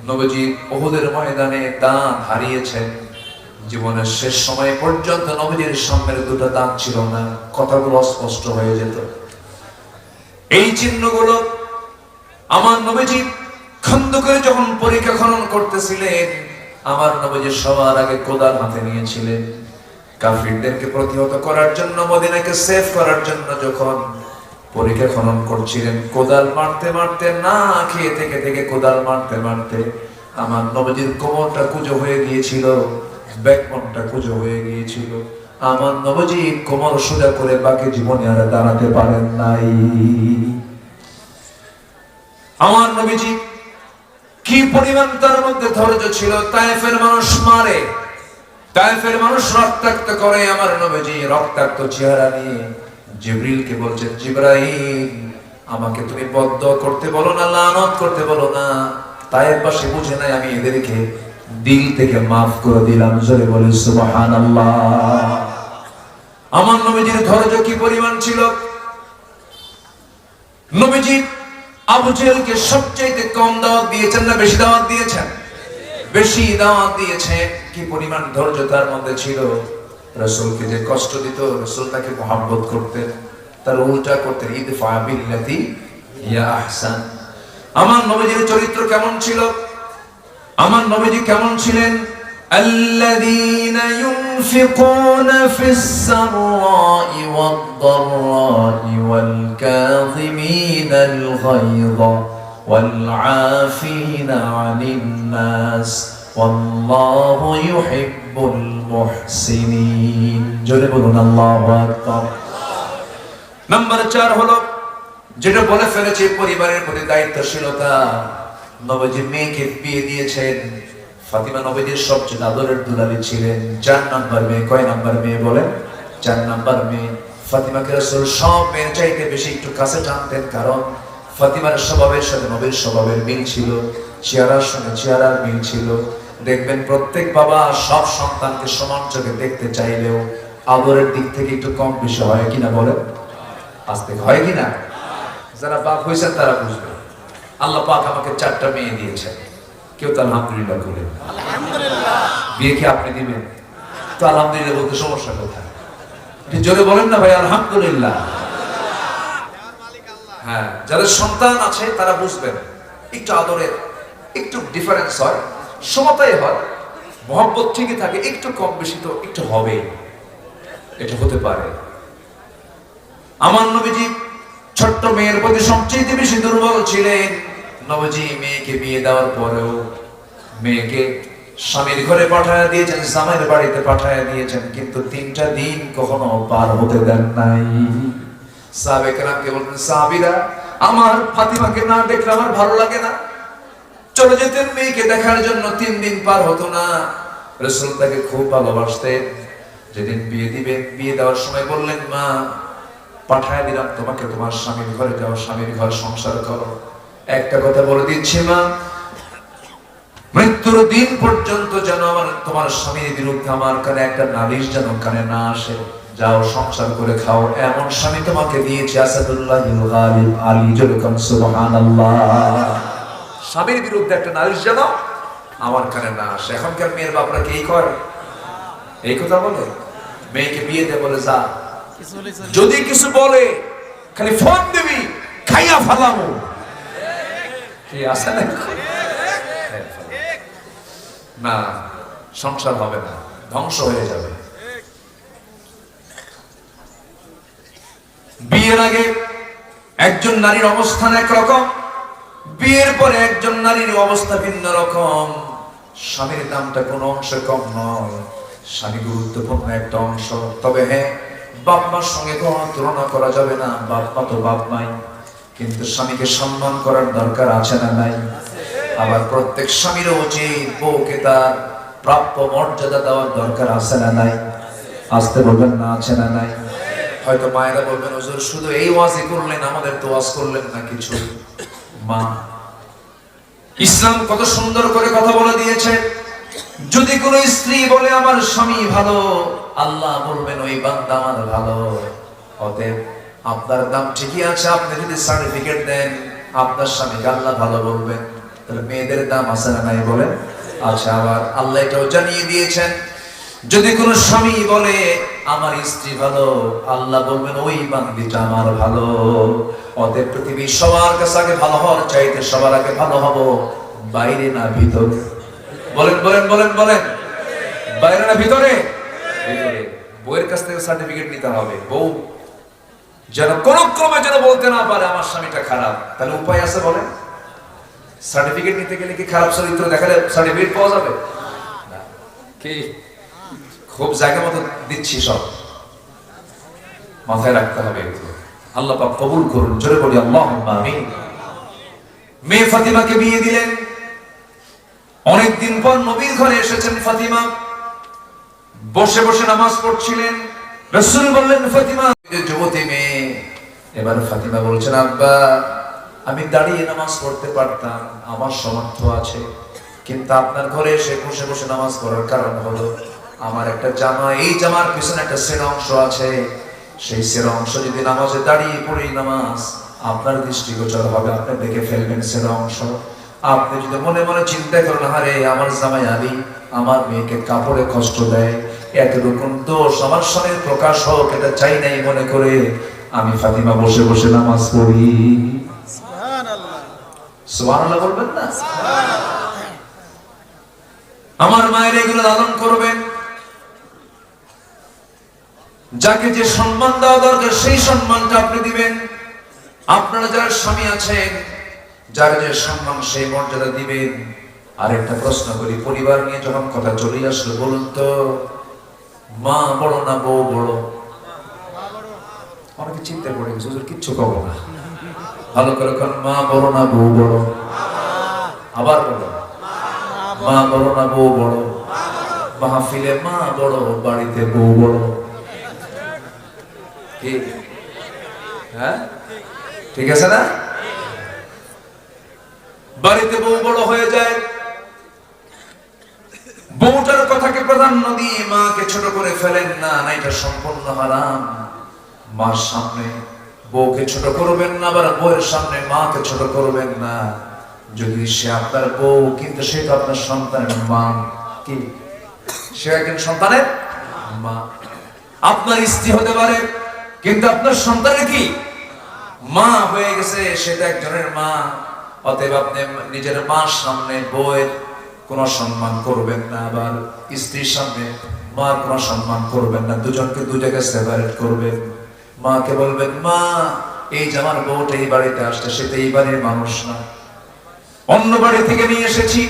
নবীজি উহুদের ময়দানে দাঁত হারিয়েছেন। জীবনের শেষ সময় পর্যন্ত নবীজির সামনের 2টা দাঁত ছিল না, কথাগুলো অস্পষ্ট হয়ে যেত। এই চিহ্নগুলো আমার নবীজি খন্দকের যখন পরীক্ষা খনন করতেছিলেন, আমার নবীজি সবার আগে কোদাল হাতে নিয়েছিলেন। কাফিরদেরকে প্রতিহত করার জন্য, মদিনাকে সেভ করার জন্য যখন পরীক্ষা খনন করছিলেন, কোদাল মারতে মারতে, না খেয়ে থেকে থেকে কোদাল মারতে মারতে আমার নবীজির কোমরটা কুঁজো হয়ে গিয়েছিল, ব্যাকবোনটা কুঁজো হয়ে গিয়েছিল। আমার নবীজি কোমর সোজা করে বাকি জীবনে আর দাঁড়াতে পারেন নাই। আমার নবীজি কি পরিমাণ তার মধ্যে ধৈর্য ছিল। তায়েফের মানুষ মারে, তায়েফের মানুষ রক্তাক্ত করে, আমার নবীজি রক্তাক্ত চেহারা নিয়ে জিবরিলকে বলছেন, জিবরাইল আমাকে তুমি বদদুয়া করতে বলো না, লানত করতে বলো না। তায়েফবাসী বুঝে নাই আমি এদেরকে দিল থেকে মাফ করে দিলাম। জোরে বলে সুবহানাল্লাহ। আমার নবীজির ধৈর্য কি পরিমাণ ছিল। নবীজি আবু জেহেলকে সবচেয়ে কম দাওয়াত দিয়েছেন না বেশি দাওয়াত দিয়েছেন? বেশি দাওয়াত দিয়েছেন। কি পরিমাণ ধৈর্য তার মধ্যে ছিল। রাসূলকে যে কষ্ট দিত, রাসূল তাকে মহব্বত করতেন, তার উল্টা করতেন, ইদফা বিল্লাতি ইয়া আহসান। আমার নবীজির চরিত্র কেমন ছিল? আমার নবীজি কেমন ছিলেন? আল্লাযীনা ইউনফিকুনা ফিস সাররাই ওয়াদ দাররাই ওয়াল কাযিমিনাল গায়যা ওয়াল আফিনা আনিন নাস ওয়াল্লাহু ইউহিব্বুল মুহসিনিন। জোরে বলুন আল্লাহু আকবার। নাম্বার 4 হলো যেটা বলে ফেলেছি, পরিবারের প্রতি দায়িত্বশীলতা। নবীজি মেয়েকে বিয়ে দিয়েছেন। ফাতিমা নবীজির সবচেয়ে আদরের দুলালি ছিলেন। 4 নাম্বার মেয়ে। কয় নাম্বার মেয়ে বলেন? 4 নাম্বার মেয়ে। ফাতিমাকে রাসূল সব মেয়ের চাইতে বেশি একটু কাছে টানতেন, কারণ ফাতিমার স্বভাবের সাথে নবীর স্বভাবের মিল ছিল, চেহারার সঙ্গে চেহারার মিল ছিল। দেখবেন প্রত্যেক বাবা সব সন্তানকে সমান চোখে দেখতে চাইলেও আদরের দিক থেকে একটু কম বেশি হয় কিনা বলেন? আস্তে হয় কিনা? যারা বাপ হয়েছেন তারা বুঝবে। আল্লাহ পাক আমাকে 4টা মেয়ে দিয়েছেন। কেউ তো আলহামদুলিল্লাহ বলেন? আলহামদুলিল্লাহ। বিয়ে কি আপনি দিবেন? তো আলহামদুলিল্লাহ বলতে সমস্যা কোথায়? জোরে বলেন না ভাই আলহামদুলিল্লাহ। হ্যাঁ, যাদের সন্তান আছে তারা বুঝবেন একটু আদরের একটু ডিফারেন্স হয়, সমতাই হয়, মহব্বত ঠিকই থাকে, একটু কম বেশি তো একটু হবে, এটা হতে পারে। আমার নবীজি ছোট্ট মেয়ের প্রতি সবচেয়ে বেশি দুর্বল ছিলেন। নবীজি মেয়েকে বিয়ে দেওয়ার পরেও মেয়েকে স্বামীর ঘরে পাঠায় দিয়েছেন, জামাইয়ের বাড়িতে পাঠায় দিয়েছেন, কিন্তু 3টা দিন কখনো পার হতে দেন নাই। সাহাবায়ে কেরামকে বলতেন, সাহাবীরা আমার ফাতিমাকে না দেখলে আমার ভালো লাগে না। চলে যেতেন মেয়েকে দেখার জন্য, 3 দিন পার হতো না। রাসূল তাকে খুব ভালোবাসতেন। যেদিন বিয়ে দিবেন, বিয়ে দেওয়ার সময় বললেন, মা পাঠায় দিলাম তোমাকে তোমার স্বামীর ঘরে যাও, স্বামীর ঘর সংসার করো। একটা কথা বলে দিচ্ছি মা, মৃত্যুর দিন পর্যন্ত যেন আমার তোমার স্বামীর বিরুদ্ধে আমার কানে একটা নালিশ যেন কানে না আসে। যাও সংসার করে খাও, এমন স্বামী তোমাকে দিয়েছে আসাদুল্লাহিল গালিব। আলী জলকাম সুবহানাল্লাহ। স্বামীর বিরুদ্ধে একটা নালিশ যেন আমার কানে না আসে। এখনকার মেয়ের বাপরা কি করে? এই কথা বলে মেয়েকে বিয়ে দিয়ে বলে, যা যদি কিছু বলে খালি ফোন দিবি, খাইয়া ফালামু। কি আছে না? সংসার হবে না, ধ্বংস হয়ে যাবে। বিয়ের আগে একজন নারীর অবস্থান একরকম, বিয়ের পরে একজন নারীর অবস্থা ভিন্ন রকম। স্বামীর দামটা কোনো অংশে কম নয়, স্বামী গুরুত্বপূর্ণ একটা অংশ। তবে হ্যাঁ, বাপ মার সঙ্গে কোনো তুলনা করা যাবে না, বাপ মা তো বাপ মাই, কিন্তু স্বামীকে সম্মান করার দরকার আছে না নাই? আবার প্রত্যেক স্বামীর উচিত বউকে তার প্রাপ্য মর্যাদা দেওয়ার দরকার আছে না নাই? আসতে বলবেন না, আছে না নাই? হয়তো মায়েরা বলবেন, হুজুর শুধু এই ওয়াজই করলেন, আমাদের তো ওয়াজ করলেন না কিছু। মা, ইসলাম কত সুন্দর করে কথা বলে দিয়েছে। যদি কোনো স্ত্রী বলে আমার স্বামী ভালো, আল্লাহ বলবেন ওই বান্দা আমার ভালো। অতএব আপনার দাম ঠিকই আছে। আপনি যদি সার্টিফিকেট দেন আপনার স্বামীকে আল্লাহ ভালো বলবেন, তাহলে মেয়েদের দাম আছে না নাই বলেন? আচ্ছা, আবার আল্লাহ এটাও জানিয়ে দিয়েছেন, যদি কোনো স্বামী বলে আমার স্ত্রী ভালো, আল্লাহ বলবেন ওই বান্দিটা আমার ভালো। অতএব পৃথিবীর সবার কাছে আগে ভালো হওয়ার চাইতে সবার আগে ভালো হব, বাইরে না ভিতরে। বলেন বলেন বলেন বলেন, বাইরে না ভিতরে? ভিতরে। বউয়ের কাছ থেকে সার্টিফিকেট নিতে হবে। বউ যেন কোন ক্রমে যেন বলতে না পারে আমার স্বামীটা খারাপ। তাহলে উপায় আছে বলেন? সার্টিফিকেট নিতে গেলে কি খারাপ চরিত্র দেখালে সার্টিফিকেট পাওয়া যাবে? কি খুব জায়গা মতো দিচ্ছি, সব মাথায় রাখতে হবে। আল্লাহ পাক কবুল করুন, জোরে বলি আল্লাহুম্মা আমিন। মেয়ে ফাতিমাকে বিয়ে দিলেন। অনেকদিন পর নবীর ঘরে এসেছেন ফাতিমা, বসে বসে নামাজ পড়ছিলেন। রাসূল বললেন, ফাতিমা, যুবতী মেয়ে। এবার ফাতিমা বলছেন, আব্বা, আমি দাঁড়িয়ে নামাজ পড়তে পারতাম, আমার সামর্থ্য আছে, কিন্তু আপনার ঘরে এসে বসে বসে নামাজ পড়ার কারণ হলো আমার একটা জামা, এই জামার পিছনে একটা সেরা অংশ আছে, সেই সেরা অংশ যদি নামাজে দাঁড়িয়ে পড়ি নামাজ আপনার দৃষ্টিগোচর হবে, আপনি দেখে ফেলবেন সেরা অংশ। আপনি যদি মনে মনে চিন্তা করেন, হারে আমার জামাই আলী আমার মেয়েকে কাপড়ে কষ্ট দেয়, এতটুকু দোষ আমার স্বামীর প্রকাশ হোক এটা চাই নাই মনে করে আমি ফাতিমা বসে বসে নামাজ পড়ি। সুবহানাল্লাহ, সুবহানাল্লাহ বলবেন না? আমার মায়ের এগুলো লালন করবেন। যাকে যে সম্মান দেওয়া দরকার সেই সম্মানটা আপনি দিবেন। আপনারা যারা স্বামী আছেন, যার যে সম্মান সেই মর্যাদা দিবেন। আর একটা প্রশ্ন করি, পরিবার নিয়ে যখন কথা চলে আসলো, বলুন তো মা বড় না বউ বড়? অনেকে চিন্তা করে হুজুর কিচ্ছু কব না, ভালো করে কোন মা বড় না বউ বড়? আবার বলো, মা বড় না বউ বড়? মাহফিলে মা বড়, বাড়িতে বউ বড়। কি হ্যাঁ, ঠিক আছে না? বাড়িতে বউ বড় হয়ে যায়, বউটার কথাকে প্রাধান্য দিয়ে মাকে ছোট করে ফেলেন না, না এটা সম্পূর্ণ হারাম। মার সামনে বউকে ছোট করবেন না, আবার বউয়ের সামনে মাকে ছোট করবেন না। যদি সে আপনার বউ, কিন্তু সে তো আপনার সন্তানের মা। কি সে একজন সন্তানের মা? আপনার স্ত্রী হতে পারে, কিন্তু আপনার সন্তানের কি মা হয়ে গেছে, সেটা একজনের মা। অতএব আপনি নিজের মার সামনে বউয়ের কোনো সম্মান করবেন না, আবার স্ত্রীর সামনে মার কোনো সম্মান করবেন না। দুজনকে দু জায়গায় সেপারেট করবেন। মাকে বলবেন, মা এই যে আমার বউটা এই বাড়িতে আসছে, সেটা এই বাড়ির মানুষ না, অন্য বাড়ি থেকে নিয়ে এসেছি।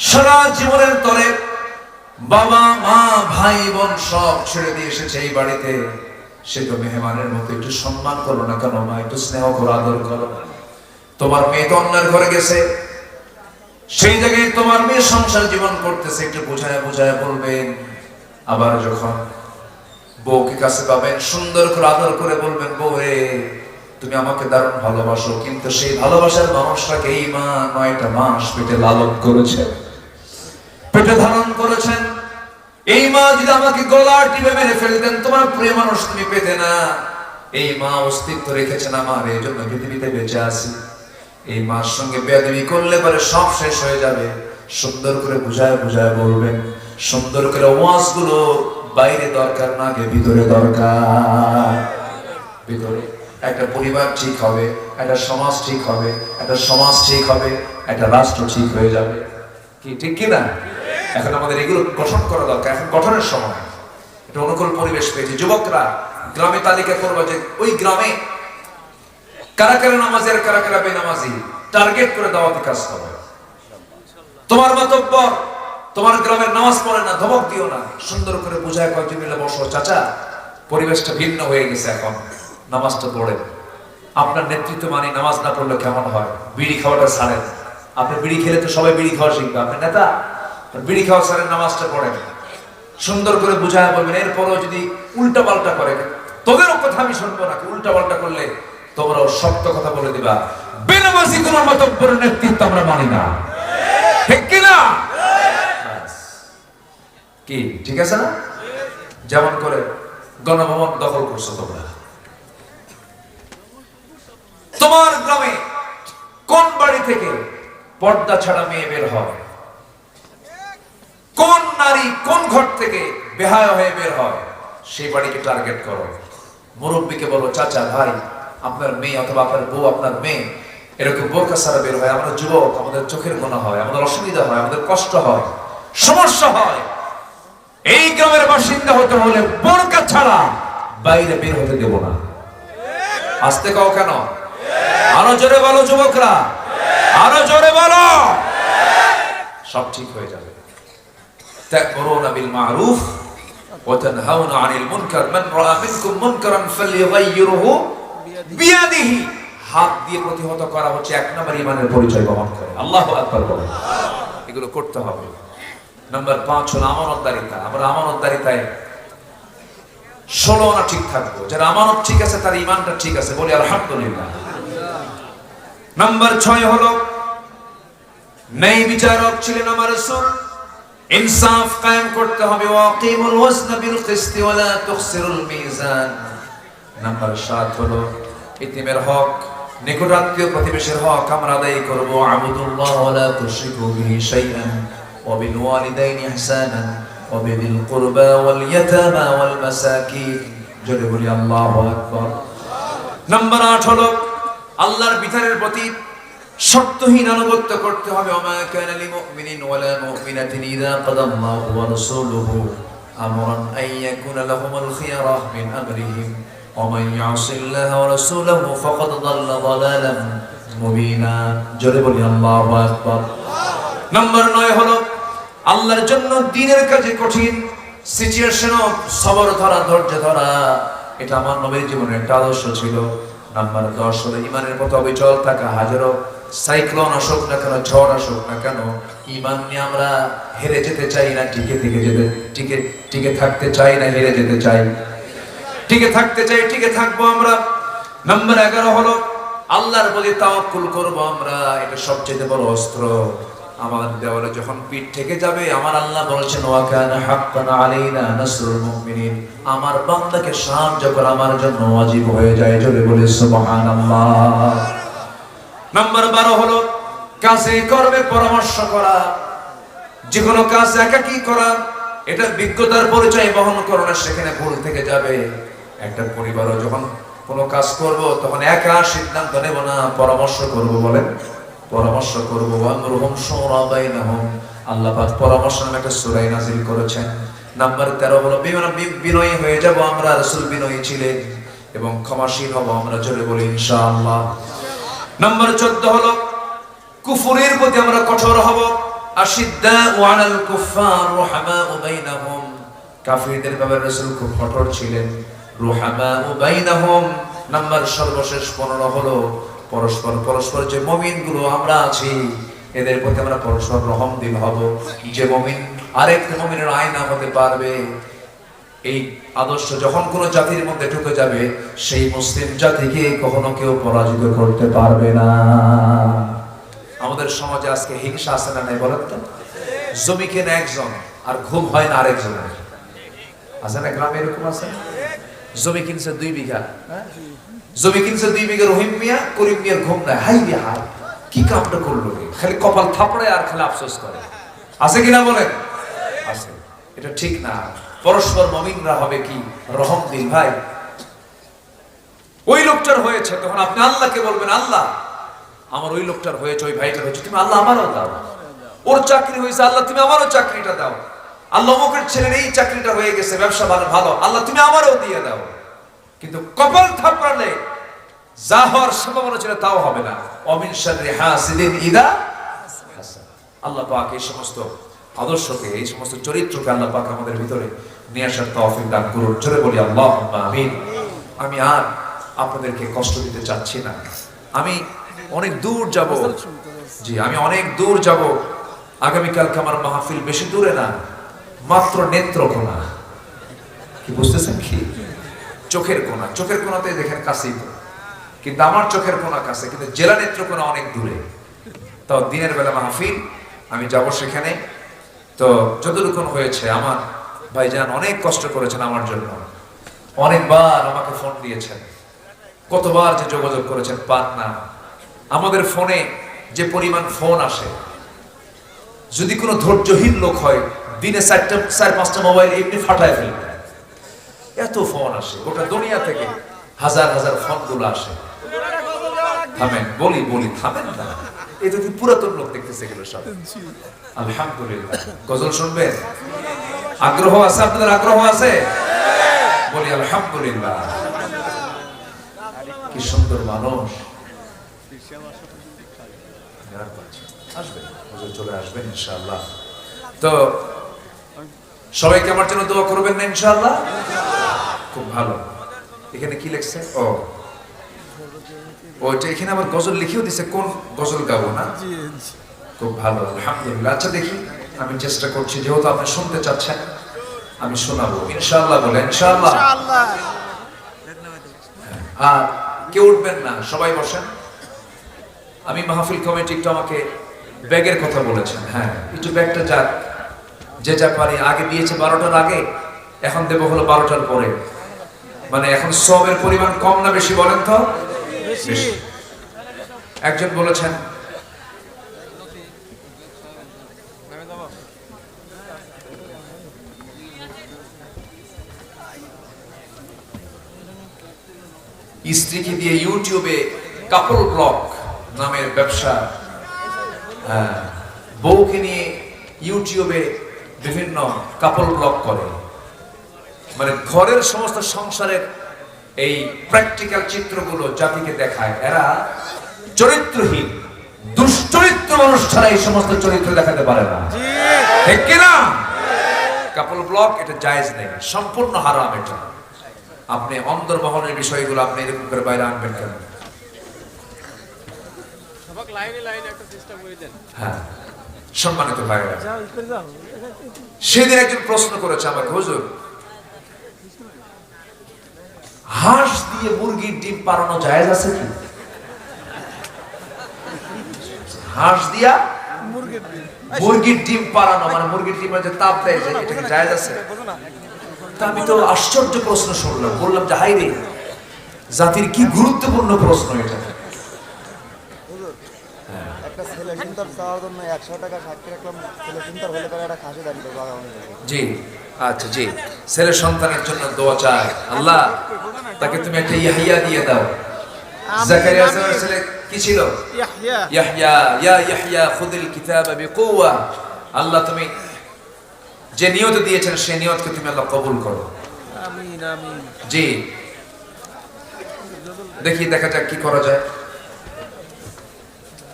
সারা জীবনের তরে বাবা মা ভাই বোন সব ছেড়ে দিয়ে এসেছে এই বাড়িতে, সে তো মেহমানের মতো, একটু সম্মান করো না কেন মা, একটু স্নেহ করো, আদর করো। তোমার মেয়ে তো অন্যের ঘরে গেছে, সেই জায়গায় তোমার মেয়ে সংসার জীবন করতেছে, একটু বোঝায় বোঝায় বলবেন। আবার যখন বউকে কাছে পাবেন, সুন্দর করে আদর করে বলবেন, বউ রে তুমি আমাকে দারুণ ভালোবাসো, কিন্তু সেই ভালোবাসার মানুষটাকে এই মা 9টা মাস পেটে লালন করেছে, পেটে ধারণ করেছেন। এই মা যদি আমাকে গলা টিপে মেরে ফেলতেন, তোমার প্রিয় মানুষ তুমি পেতে না। এই মা অস্তিত্ব রেখেছেন আমার, এই জন্য পৃথিবীতে বেঁচে আছি। এই মার সঙ্গে বেয়াদবি করলে পরে সব শেষ হয়ে যাবে। সুন্দর করে বুঝায় বুঝায় বলবেন। সুন্দর করে ওয়াজগুলো বাইরে দরকার না, আগে ভিতরে দরকার। ভিতরে একটা পরিবার ঠিক হবে, একটা সমাজ ঠিক হবে, একটা সমাজ ঠিক হবে, একটা রাষ্ট্র ঠিক হয়ে যাবে। কি ঠিক কিনা? এখন আমাদের এগুলো গঠন করা দরকার। এখন গঠনের সময়, একটা অনুকূল পরিবেশ পেয়েছি। যুবকরা গ্রামে তালিকা করবো যে ওই গ্রামে কারা কারা নামাজি আর কারা কারা বেনামাজি, টার্গেট করে দাওয়াতি কাজ করবে। তোমার মাতব্বর তোমার গ্রামের নামাজ পড়ে না, ধমক দিও না, সুন্দর করে বুঝায় কয়েকজন মিলে বসো, চাচা পরিবেশটা ভিন্ন হয়ে গেছে, এখন নামাজটা পড়েন। আপনার নেতৃত্ব মানি নামাজ না পড়লে কেমন হয়? বিড়ি খাওয়াটা ছাড়েন। আপনি বিড়ি খেলে তো সবাই বিড়ি খাওয়া শিখবে, আপনি নেতা, বিড়ি খাওয়া ছাড়েন, নামাজটা পড়েন। সুন্দর করে বুঝায় বলবেন। এরপরও যদি উল্টা পাল্টা করে, তোদেরও কথা আমি শুনবো না, উল্টা পাল্টা করলে তোমরাও শক্ত কথা বলে দিবা, বেনামাজি তোমার মাতব্বরের নেতৃত্ব আমরা মানি না। ঠিক কিনা? কি ঠিক আছে না? যেমন করে গণভবন দখল করছো তোমরা। তোমার গ্রামে কোন বাড়ি থেকে পর্দা ছাড়া মেয়ে বের হয়? কোন নারী কোন ঘর থেকে বেহায়া হয়ে বের হয়? সেই বাড়িকে টার্গেট করো। মুরব্বীকে বলো, চাচা ভাই আপনার মেয়ে অথবা আপনার বউ, আপনার মেয়ে এরকম বোরকা ছাড়া বের হয়, আমরা যুবক, আমাদের চোখের গোনা হয়, আমাদের অসুবিধা হয়, আমাদের কষ্ট হয়, সমস্যা হয়। এই গ্রামের বাসিন্দা হতে হলে বোরকা ছাড়া বাইরে বের হতে দেব না। আস্তে কও কেন? আরো জোরে বলো যুবকরা, আরো জোরে বলো। সব ঠিক হয়ে যাবে। তা'মুরুনা বিল মা'রুফ ওয়া তানহাউনা 'আনিল মুনকার, মান রা'a মিনকুম মুনকারান ফালইয়ুগাইয়িরহু বিয়াদিহি। হাত দিয়ে প্রতিহত করা হচ্ছে এক নম্বর ঈমানের পরিচয় বহন করে। আল্লাহু আকবার বলো। এগুলো করতে হবে। নাম্বার 5 হলো আমানতদারিতা। আমরা আমানতদারিতায় 16 আনা ঠিক থাকবো। যারা আমানত ঠিক আছে তার ঈমানটা ঠিক আছে, বলি আলহামদুলিল্লাহ। নাম্বার 6 হলো ন্যায় বিচারক ছিলেন আমার রাসূল। ইনসাফ কায়েম করতে হবে। ওয়াকিমুল ওয়াজনা বিল কিসতি ওয়া লা তুখসিরুল মিজান। নাম্বার 7 হলো ইতিমের হক, নিকটাত্মীয় প্রতিবেশীর হক আমরা আদায় করব। আবুদুল্লাহ ওয়া লা তুশরিকু বিহি শাইআন ওয়া বিল ওয়ালিদাইনি ইহসানান ওয়া বিল কুরবা ওয়াল ইয়াতামা ওয়াল মাসাকিন। জোরে বলি আল্লাহু আকবার। নাম্বার 8 হলো আল্লাহর বিধানের প্রতি শর্তহীন আনুগত্য করতে হবে। ওমা কানা লিল মুমিনিন ওয়া লা মুমিনাতিন ইযা কাদাল্লাহু ওয়া রাসূলুহু আমরান আন ইয়াকুনা লাহুমুল খিয়ারাহ মিন আমরিহিম ওয়া মান ইয়াসিল্লাহা ওয়া রাসূলুহু ফাকাদ দাল্লা দালালান মুবিনা। জোরে বলি আল্লাহু আকবার। নাম্বার 9 হলো আল্লাহর জন্য দ্বীনের কাজে কঠিন সিচুয়েশনও সবর ধরা, ধৈর্য ধরা। এটা আমার নবীর জীবনের একটা আদর্শ ছিল। নাম্বার 10 হলো ঈমানের পথে অবিচল থাকা। হাজারো সাইক্লোন আসুক না কেন, ঝড় আসুক না কেন, ঈমান নিয়ে আমরা হেরে যেতে চাই না, টিকে থাকতে চাই না, হেরে যেতে চাই, টিকে থাকতে চাই, টিকে থাকবো আমরা। নাম্বার 11 হলো আল্লাহর প্রতি তাওয়াক্কুল করব আমরা। এটা সবচেয়ে বড় অস্ত্র। আমার দেওয়ালে যখন পিঠ থেকে যাবে, আমার আল্লাহ বলেছেন ওয়া কানা হাক্কান আলাইনা নাসরুল মুমিনিন, আমার বান্দাকে সাহায্য করা আমার জন্য ওয়াজিব হয়ে যায়। জোরে বলি সুবহানাল্লাহ। নাম্বার 12 হলো কাজে কর্মে পরামর্শ করা। যে কোনো কাজ একাকী করা, এটা বিজ্ঞতার পরিচয় বহন করো না, সেখানে ভুল থেকে যাবে। একটা পরিবারও যখন কোনো কাজ করব তখন একা সিদ্ধান্ত নেব না, পরামর্শ করব। বলেন পরামর্শ করব। আমরুহুম শুরা বাইনাহুম। আল্লাহ পাক পরামর্শ নামে একটা সূরা নাযিল করেছেন। নাম্বার 13 হলো বিনয়ী হয়ে যাব আমরা। রাসূল বিনয়ী ছিলেন এবং ক্ষমাশীল হব আমরা। জোরে বলি ইনশাআল্লাহ। নাম্বার 14 হলো কুফরের প্রতি আমরা কঠোর হব। আশিদ্দাউ আলাল কুফফার রুহামাউ বাইনাহুম। কাফিরদের ব্যাপারে রাসূল খুব কঠোর ছিলেন। রুহামাউ বাইনাহুম। নাম্বার সর্বশেষ 15 হলো পরস্পর যে মুমিনগুলো আমরা আছি এদের প্রতি আমরা পরস্পর রহমদিল হব। যে মুমিন আরেক মুমিনের আয়না হতে পারবে, এই আদর্শ যখন কোন জাতির মধ্যে ঢুকে যাবে, সেই মুসলিম জাতিকে কখনো কেউ পরাজিত করতে পারবে না। আমাদের সমাজে আজকে হিংসা আছে না নাই বলেন তো? জমি কেনে একজন আর ঘুম হয় না আরেকজনের। আছে না গ্রামে এরকম আছে? জমি কিনছে 2 বিঘা, জমি কিনছে 2 বিঘা রহিম মিয়া, করিম মিয়ার ঘুম নাই। হাই রে হাই, কি কামটা করলো রে, খালি কপাল থাপড়ে আর খালি আফসোস করে। আছে কিনা বলেন? আছে। এটা ঠিক না। পরস্পর মুমিনরা হবে কি রহমদিল। ভাই ওই লোকটার হয়েছে, তখন আপনি আল্লাহকে বলবেন আল্লাহ আমার ওই লোকটার হয়েছে, ওই ভাইটার হয়েছে, তুমি আল্লাহ আমারও দাও। ওর চাকরি হয়েছে, আল্লাহ তুমি আমারও চাকরিটা দাও। আল্লাহ অমুকের ছেলের এই চাকরিটা হয়ে গেছে, ব্যবসা ভালো, আল্লাহ তুমি আমারও দিয়ে দাও। কিন্তু কপাল থাপড়ালে যা হওয়ার সম্ভাবনা ছিল তাও হবে না। অমিন শাররি হাসিদিন ইদা হাসাদ। আল্লাহ পাক এই সমস্ত আদর্শকে, এই সমস্ত চরিত্রকে আল্লাহ পাক আমাদের ভিতরে নিয়ে আসার তৌফিক দান করুন। জোরে বলি আল্লাহুম্মা আমিন। আমি আর আপনাদেরকে কষ্ট দিতে চাচ্ছি না। আমি অনেক দূর যাব। জি, আমি অনেক দূর যাব। আগামীকালকে আমার মাহফিল বেশি দূরে না, মাত্র নেত্রকোনা। কি বুঝতেছেন? কি চোখের কোনা? চোখের কোনাতে দেখেন কাছেই তো, কিন্তু আমার চোখের কোনা কাছে, কিন্তু জেলা নেত্রকোনা অনেক দূরে। তাও দিনের বেলা মাহফিল, আমি যাব সেখানে। তো যতটুকুন হয়েছে, আমার ভাইজান অনেক কষ্ট করেছেন আমার জন্য, অনেকবার আমাকে ফোন দিয়েছেন, কতবার যে যোগাযোগ করেছেন, পান না। আমাদের ফোনে যে পরিমাণ ফোন আসে, যদি কোনো ধৈর্যহীন লোক হয় দিনে 4-5টা মোবাইল এমনি ফাটায় ফেলবে। এত ফোন আসে গোটা দুনিয়া থেকে, হাজার হাজার ফোন গুলো আসে। থামেন, বলি থামেন না। এই যদি পুরাতন লোক দেখতেছে এগুলো সব। আলহামদুলিল্লাহ। গজল শুনবেন? আগ্রহ আছে আপনাদের? আগ্রহ আছে? বলি আলহামদুলিল্লাহ। কি কি সুন্দর মানুষ। আসবেন, হুজুর চলে আসবেন ইনশাআল্লাহ। তো সবাইকে আমার জন্য দোয়া করবেন না ইনশাআল্লাহ? খুব ভালো। এখানে কি লিখছে? ও ওইটা এখানে আবার গজল লিখেও দিছে, কোন গজল গাবো না? খুব ভালো, আলহামদুলিল্লাহ। আচ্ছা দেখি, আমি চেষ্টা করছি, যেহেতু আপনি শুনতে চাচ্ছেন আমি শোনাবো ইনশাআল্লাহ। বলে ইনশাআল্লাহ। আর কেউ উঠবেন না, সবাই বসেন। আমি মাহফিল কমিটি একটু আমাকে ব্যাগের কথা বলেছেন, হ্যাঁ একটু ব্যাগটা যাক, যে যা পারি। আগে দিয়েছে 12টার আগে, এখন দেবো হলো 12টার পরে। মানে এখন সবের পরিমাণ কম না বেশি বলেন তো? বেশি। একজন বলেছেন স্ত্রীকে দিয়ে ইউটিউবে কাপল ব্লগ নামের ব্যবসা, বউকে নিয়ে ইউটিউবে বিভিন্ন কাপল ব্লগ করে। মানে ঘরের সমস্ত সংসারের এই প্র্যাকটিক্যাল চিত্রগুলো জাতিকে দেখায়। এরা চরিত্রহীন, দুশ্চরিত্র মানুষ ছাড়া এই সমস্ত চরিত্র দেখাতে পারে না, ঠিক কিনা? কাপল ব্লগ এটা জায়েজ নেই, সম্পূর্ণ হারাম এটা। আপনি অন্তর্মহলের বিষয়গুলো আপনি এরকম করে বাইরে আনবেন কেন? হ্যাঁ, সম্মানিত ভাইরা, সেদিন একজন প্রশ্ন করেছে আমাকে, হুজুর হাঁস দিয়ে মুরগির ডিম পাড়ানো জায়েজ আছে কি? হাঁস দিয়া মুরগির ডিম পাড়ানো, মানে মুরগির ডিমের যে তাপ দেয়, এটা কি জায়েজ আছে? আমি তো আশ্চর্য প্রশ্ন শুনলাম, বললাম যে হাই রে, জাতির কি গুরুত্বপূর্ণ প্রশ্ন এটা। একটা ছেলে সন্তান চাওয়ার জন্য 100 টাকা সাক্ষী রাখলাম, ছেলে সন্তান হলে পরে একটা খাসি দাঁড়িয়ে দেবো। জি আচ্ছা, জি ছেলে সন্তানের জন্য দোয়া চাই, আল্লাহ তাকে তুমি একটা ইয়াহিয়া দিয়ে দাও। জাকারিয়া সাল্লাল্লাহু ছেলে কি ছিল? ইয়াহইয়া। ইয়াহইয়া, ইয়া ইয়াহইয়া খুযিল কিতাবা বিকুওয়া। আল্লাহ তুমি যে নিয়ত দিয়েছেন সেই নিয়তকে তুমি আল্লাহ কবুল করো। আমিন আমিন। জি দেখি, দেখা যাক কি করা যায়।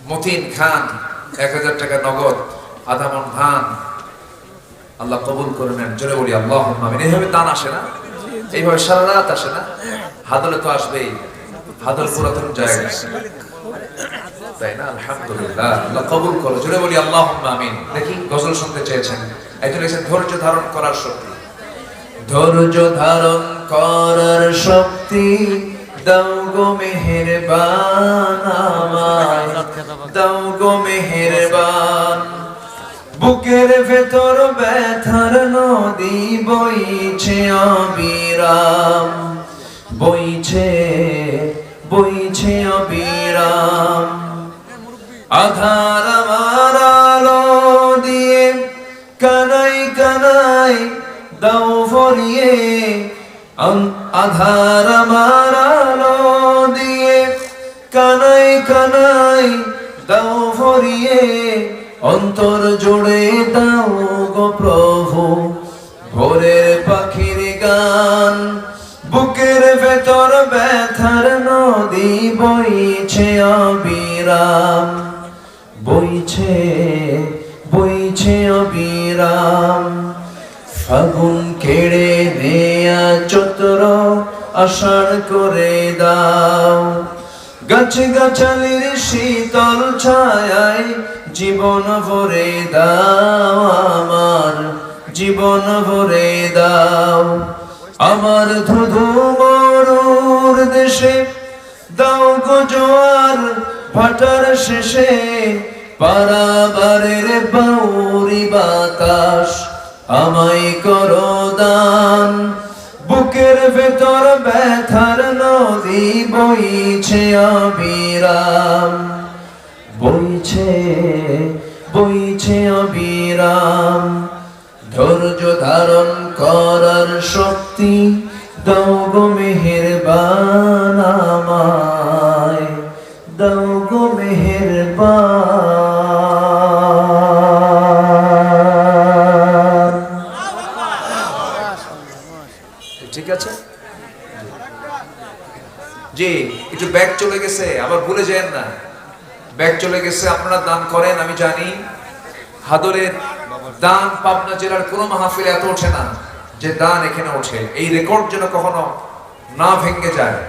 মতিন খান 1000 টাকা নগদ, আধা মণ ধান, আল্লাহ কবুল করে নেন। জোরে বলি আল্লাহুম্মা আমিন। এইভাবে দান আসে না, এইভাবে সারা রাত আসে না, হাদলে তো আসবেই। হাদল পুরাতন জায়গা, তাই না? আলহামদুলিল্লাহ, আল্লাহ কবুল করো। জোরে বলি আল্লাহুম্মা আমিন। দেখি গজল শুনতে চেয়েছেন, একজন এসে ধৈর্য ধারণ করার শক্তি। ধৈর্য ধারণ করার শক্তি দাও গো মেহেরবান আমায়, দাও গো মেহেরবান। বুকের ভেতর ব্যথার নদী বইছে অবিরাম, বইছে বইছে অবিরাম। আধার আমার আলো দিয়ে কানাই কানাই দাও ভরিয়ে, আধার আমার আলো দিয়ে কানাই কানাই দাও ভরিয়ে। অন্তর জুড়ে দাও গো প্রভু ভোরের পাখির গান। বুকের ভেতর ব্যথার নদী বইছে অবিরাম, বইছে বইছে অবিরাম। ফাগুন কেড়ে নেয়া চৈত্র আষাঢ় করে দাও। গাছে গাছালির শীতল ছায়ায় জীবন ভরে দাও, আমার জীবন ভরে দাও। আমার ধুধু মরুর দেশে দাও গো জোয়ার ভাটার শেষে। পারাবারের বাউরি বাতাস আমায় করো দান। বুকের ভেতর ব্যথার নদী বইছে অবিরাম, বইছে বইছে অবিরাম। ধৈর্য ধারণ করার শক্তি দাও গো মেহেরবান আমায়, দাও গো মেহেরবান। ঠিক আছে, জি একটু ব্যাগ চলে গেছে, আবার ভুলে যান না, ব্যাগ চলে গেছে। আপনারা দান করেন, আমি জানি হাদরের দান পাবনা জেলার কোনো মাহফিলে এত ওঠে না যে দান এখানে ওঠে। এই রেকর্ড যেন কখনো না ভেঙে যায়।